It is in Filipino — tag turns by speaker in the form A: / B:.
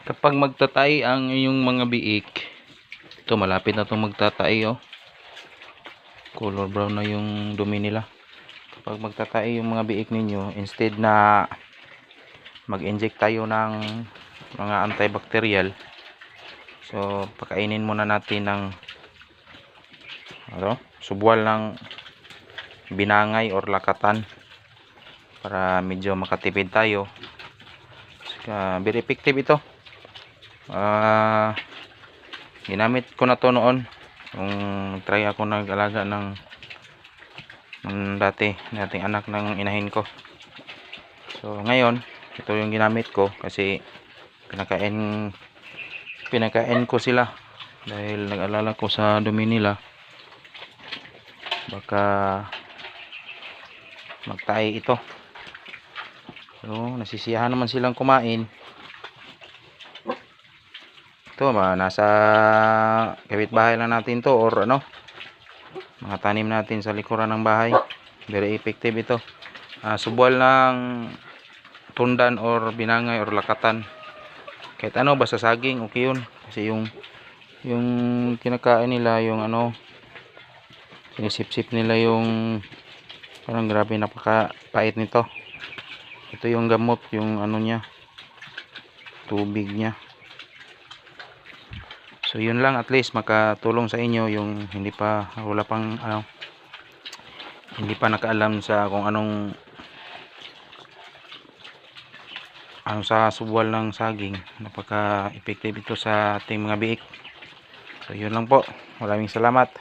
A: Kapag magtatay ang iyong mga biik, ito malapit na itong magtatay, oh. Color brown na yung dumi nila. Kapag magtatay yung mga biik ninyo, instead na mag-inject tayo ng mga antibacterial, so pakainin muna natin ng subwal ng binangay or lakatan para medyo makatipid tayo. Very effective ito. Ginamit ko na to noon kung try ako nag-alaga ng dating anak ng inahin ko. So ngayon ito yung ginamit ko kasi pinakain ko sila dahil nag-alala ko sa dumi nila baka magtae ito. So nasisiyahan naman silang kumain. Ito nasa kapitbahay lang natin to, or mga tanim natin sa likuran ng bahay. Very effective ito. Subwal ng tundan or binangay or lakatan, kahit basta saging okay yun, kasi yung kinakain nila, yung sinisip-sip nila yung parang grabe, napakapait nito. Ito yung gamot, yung niya, tubig niya. So yun lang, at least makatulong sa inyo yung hindi pa nakaalam sa kung anong sa subwal ng saging. Napaka-effective ito sa ating mga biik. So yun lang po, maraming salamat.